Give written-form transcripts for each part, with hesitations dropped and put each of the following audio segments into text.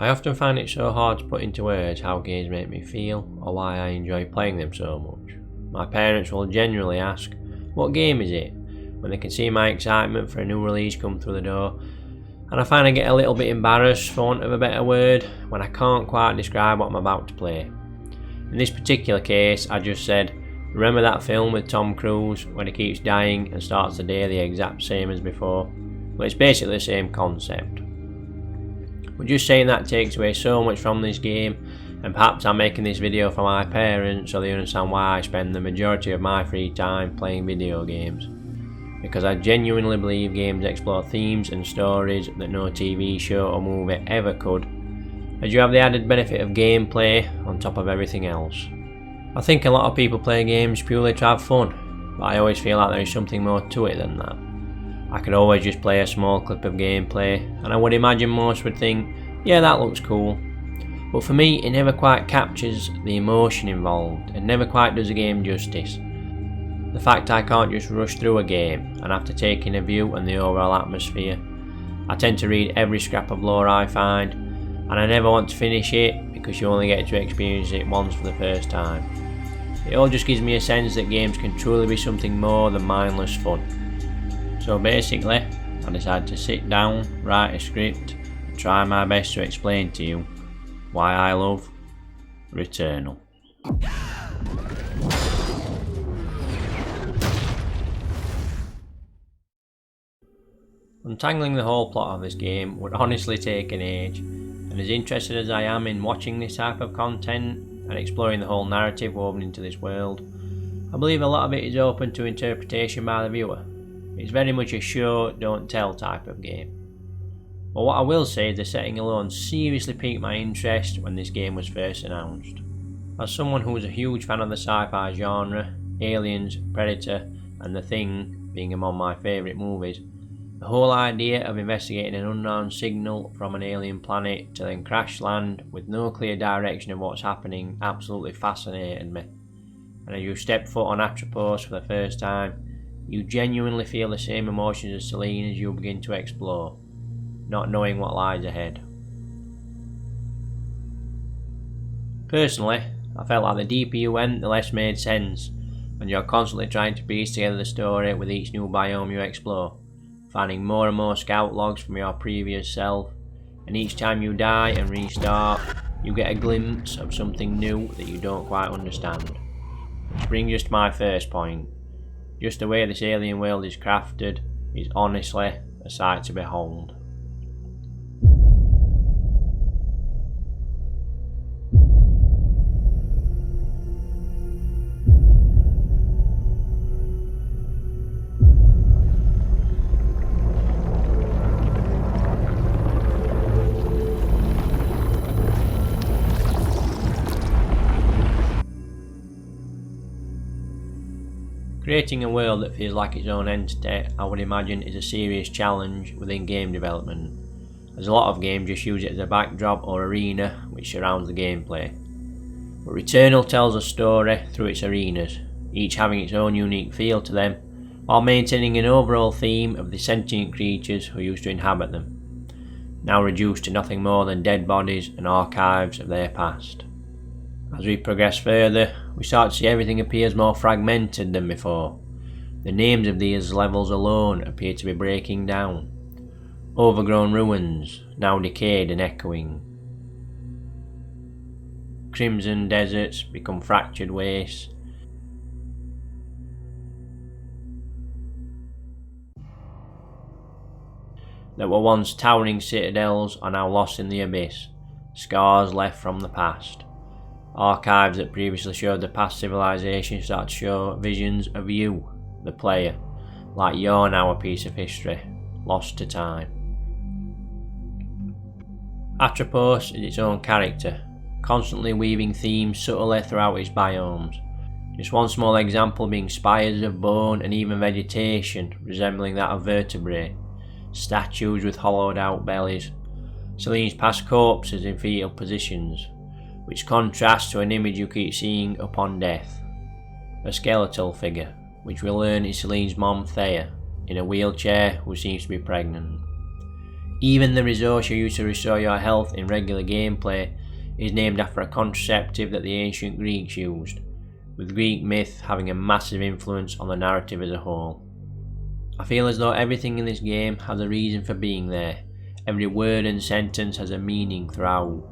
I often find it so hard to put into words how games make me feel or why I enjoy playing them so much. My parents will generally ask, "What game is it?" when they can see my excitement for a new release come through the door, and I find I get a little bit embarrassed, for want of a better word, when I can't quite describe what I'm about to play. In this particular case, I just said, "Remember that film with Tom Cruise when he keeps dying and starts the day the exact same as before?" Well, it's basically the same concept. But just saying that takes away so much from this game, and perhaps I'm making this video for my parents so they understand why I spend the majority of my free time playing video games. Because I genuinely believe games explore themes and stories that no TV show or movie ever could, as you have the added benefit of gameplay on top of everything else. I think a lot of people play games purely to have fun, but I always feel like there is something more to it than that. I could always just play a small clip of gameplay, and I would imagine most would think, yeah, that looks cool. But for me, it never quite captures the emotion involved, and never quite does a game justice. The fact I can't just rush through a game, and after taking a view and the overall atmosphere, I tend to read every scrap of lore I find, and I never want to finish it because you only get to experience it once for the first time. It all just gives me a sense that games can truly be something more than mindless fun. So basically, I decided to sit down, write a script, and try my best to explain to you why I love Returnal. Untangling the whole plot of this game would honestly take an age, and as interested as I am in watching this type of content and exploring the whole narrative woven into this world, I believe a lot of it is open to interpretation by the viewer. It's very much a show, don't tell type of game. But what I will say is the setting alone seriously piqued my interest when this game was first announced. As someone who was a huge fan of the sci-fi genre, Aliens, Predator and The Thing being among my favourite movies, the whole idea of investigating an unknown signal from an alien planet to then crash land with no clear direction of what's happening absolutely fascinated me. And as you step foot on Atropos for the first time, you genuinely feel the same emotions as Celine as you begin to explore, not knowing what lies ahead. Personally, I felt like the deeper you went, the less made sense, and you're constantly trying to piece together the story with each new biome you explore, finding more and more scout logs from your previous self, and each time you die and restart, you get a glimpse of something new that you don't quite understand. Which brings us to my first point. Just the way this alien world is crafted is honestly a sight to behold. Creating a world that feels like its own entity, I would imagine, is a serious challenge within game development, as a lot of games just use it as a backdrop or arena which surrounds the gameplay. But Returnal tells a story through its arenas, each having its own unique feel to them, while maintaining an overall theme of the sentient creatures who used to inhabit them, now reduced to nothing more than dead bodies and archives of their past. As we progress further, we start to see everything appears more fragmented than before. The names of these levels alone appear to be breaking down. Overgrown ruins, now decayed and echoing. Crimson deserts become fractured wastes. That were once towering citadels are now lost in the abyss, scars left from the past. Archives that previously showed the past civilization start to show visions of you, the player, like you're now a piece of history, lost to time. Atropos is its own character, constantly weaving themes subtly throughout its biomes. Just one small example being spires of bone and even vegetation resembling that of vertebrae, statues with hollowed out bellies, Celine's past corpses in fetal positions, which contrasts to an image you keep seeing upon death. A skeletal figure, which we learn is Celine's mom Thea, in a wheelchair who seems to be pregnant. Even the resource you use to restore your health in regular gameplay is named after a contraceptive that the ancient Greeks used, with Greek myth having a massive influence on the narrative as a whole. I feel as though everything in this game has a reason for being there. Every word and sentence has a meaning throughout.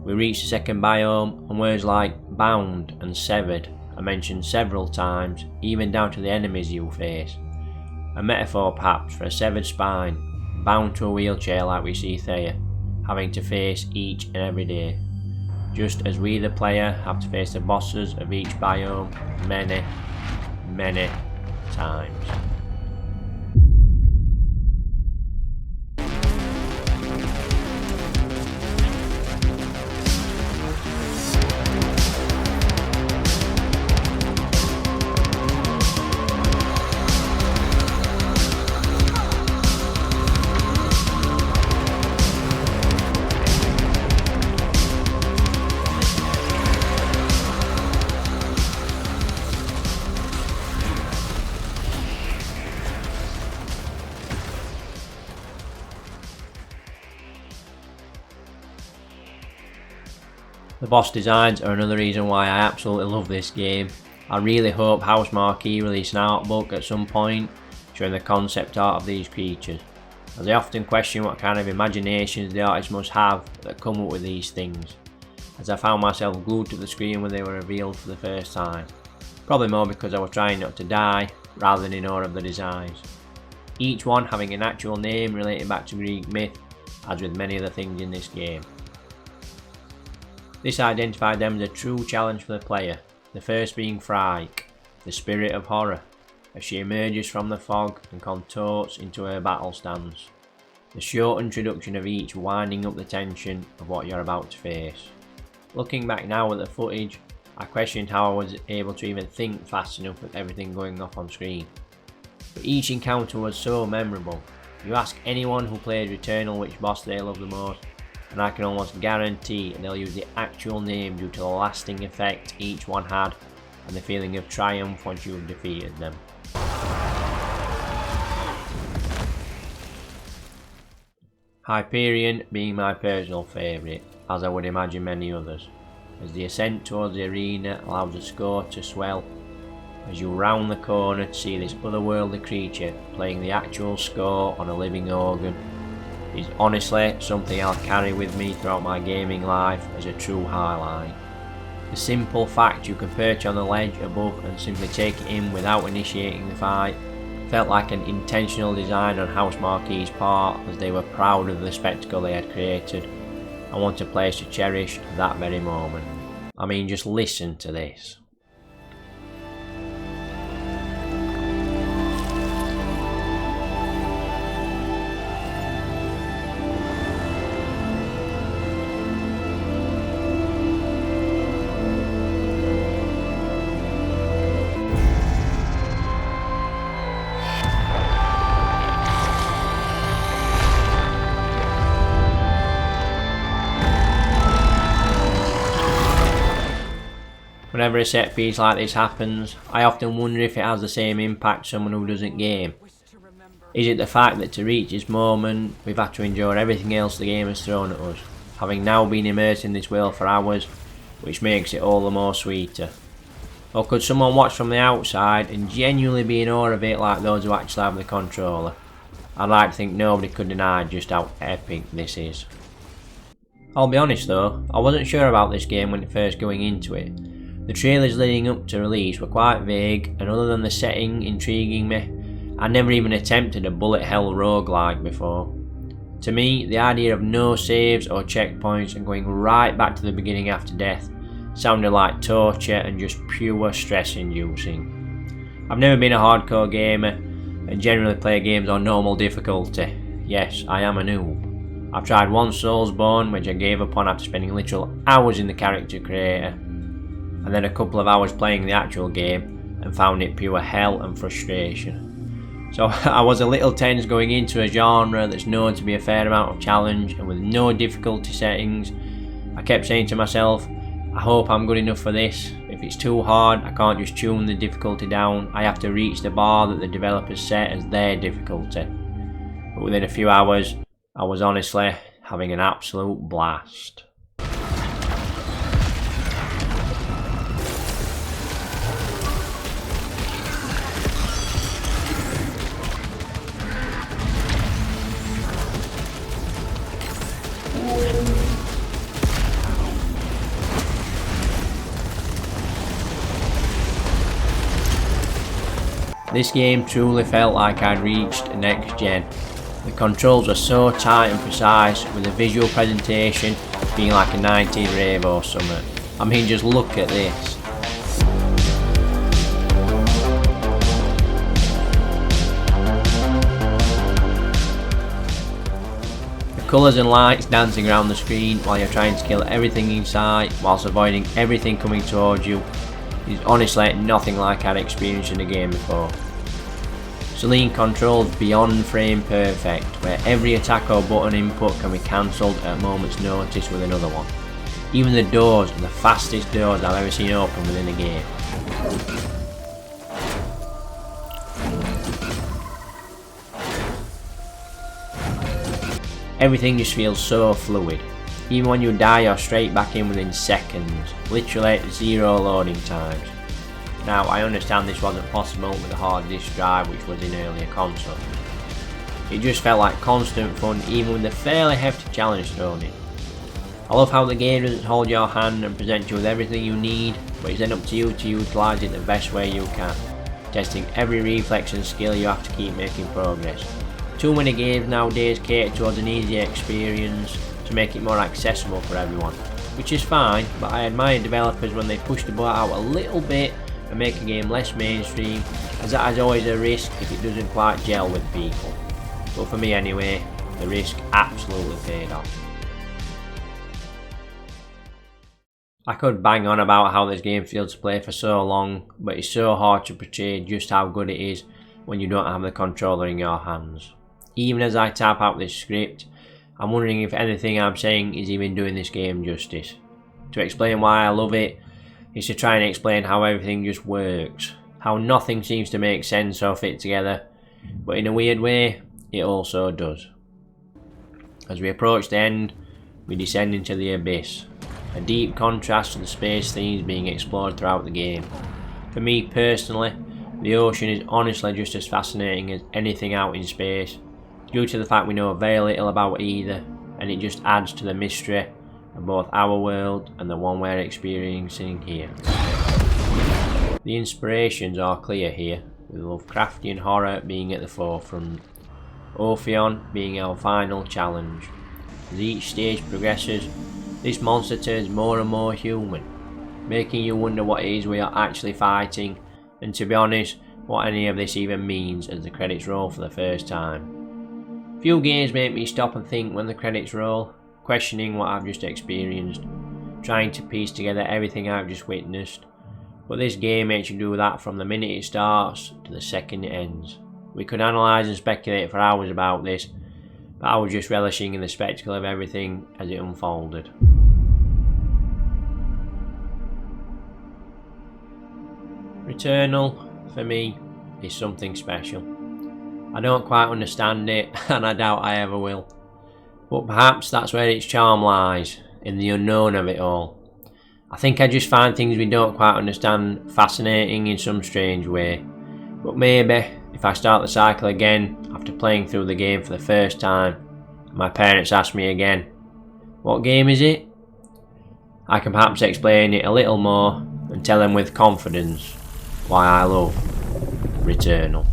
We reach the second biome and words like bound and severed are mentioned several times, even down to the enemies you face. A metaphor perhaps for a severed spine, bound to a wheelchair like we see Thea, having to face each and every day. Just as we the player have to face the bosses of each biome many, many times. The boss designs are another reason why I absolutely love this game. I really hope Housemarque release an art book at some point showing the concept art of these creatures, as I often question what kind of imaginations the artists must have that come up with these things, as I found myself glued to the screen when they were revealed for the first time. Probably more because I was trying not to die rather than in awe of the designs. Each one having an actual name relating back to Greek myth, as with many other things in this game. This identified them as a true challenge for the player, the first being Frike, the spirit of horror, as she emerges from the fog and contorts into her battle stance. The short introduction of each winding up the tension of what you're about to face. Looking back now at the footage, I questioned how I was able to even think fast enough with everything going off on screen. But each encounter was so memorable. You ask anyone who played Returnal which boss they love the most, and I can almost guarantee they'll use the actual name due to the lasting effect each one had and the feeling of triumph once you've defeated them. Hyperion being my personal favourite, as I would imagine many others, as the ascent towards the arena allows the score to swell as you round the corner to see this otherworldly creature playing the actual score on a living organ. Is honestly something I'll carry with me throughout my gaming life as a true highlight. The simple fact you could perch on the ledge above and simply take it in without initiating the fight felt like an intentional design on Housemarque's part, as they were proud of the spectacle they had created and wanted players to cherish that very moment. I mean, just listen to this. Whenever a set piece like this happens, I often wonder if it has the same impact someone who doesn't game. Is it the fact that to reach this moment, we've had to endure everything else the game has thrown at us, having now been immersed in this world for hours, which makes it all the more sweeter? Or could someone watch from the outside and genuinely be in awe of it like those who actually have the controller? I'd like to think nobody could deny just how epic this is. I'll be honest though, I wasn't sure about this game when first going into it. The trailers leading up to release were quite vague, and other than the setting intriguing me, I never even attempted a bullet hell roguelike before. To me, the idea of no saves or checkpoints and going right back to the beginning after death sounded like torture and just pure stress inducing. I've never been a hardcore gamer and generally play games on normal difficulty. Yes, I am a noob. I've tried one Soulsborne, which I gave up on after spending literal hours in the character creator, and then a couple of hours playing the actual game and found it pure hell and frustration. So I was a little tense going into a genre that's known to be a fair amount of challenge and with no difficulty settings. I kept saying to myself, I hope I'm good enough for this. If it's too hard, I can't just tune the difficulty down, I have to reach the bar that the developers set as their difficulty. But within a few hours, I was honestly having an absolute blast. This game truly felt like I'd reached next gen. The controls are so tight and precise, with the visual presentation being like a 19 rave or something. I mean, just look at this. The colours and lights dancing around the screen while you're trying to kill everything in sight whilst avoiding everything coming towards you is honestly nothing like I'd experienced in a game before. Serene controls beyond frame perfect, where every attack or button input can be cancelled at a moment's notice with another one. Even the doors are the fastest doors I've ever seen open within a game. Everything just feels so fluid. Even when you die, you're straight back in within seconds, literally zero loading times. Now, I understand this wasn't possible with a hard disk drive which was in earlier consoles. It just felt like constant fun even with a fairly hefty challenge thrown in. I love how the game doesn't hold your hand and present you with everything you need, but it's then up to you to utilise it the best way you can, testing every reflex and skill you have to keep making progress. Too many games nowadays cater towards an easier experience to make it more accessible for everyone, which is fine, but I admire developers when they push the boat out a little bit and make a game less mainstream, as that is always a risk if it doesn't quite gel with people. But for me anyway, the risk absolutely paid off. I could bang on about how this game feels to play for so long, but it's so hard to portray just how good it is when you don't have the controller in your hands. Even as I type out this script, I'm wondering if anything I'm saying is even doing this game justice. To explain why I love it, is to try and explain how everything just works, how nothing seems to make sense or fit together, but in a weird way, it also does. As we approach the end, we descend into the abyss, a deep contrast to the space themes being explored throughout the game. For me personally, the ocean is honestly just as fascinating as anything out in space, due to the fact we know very little about either, and it just adds to the mystery of both our world and the one we're experiencing here. The inspirations are clear here, with Lovecraftian horror being at the forefront, Ophion being our final challenge. As each stage progresses, this monster turns more and more human, making you wonder what it is we are actually fighting, and to be honest, what any of this even means as the credits roll for the first time. Few games make me stop and think when the credits roll, questioning what I've just experienced, trying to piece together everything I've just witnessed, but this game makes you do that from the minute it starts to the second it ends. We could analyse and speculate for hours about this, but I was just relishing in the spectacle of everything as it unfolded. Returnal, for me, is something special. I don't quite understand it, and I doubt I ever will. But perhaps that's where its charm lies, in the unknown of it all. I think I just find things we don't quite understand fascinating in some strange way. But maybe, if I start the cycle again, after playing through the game for the first time, and my parents ask me again, "What game is it?" I can perhaps explain it a little more, and tell them with confidence why I love Returnal.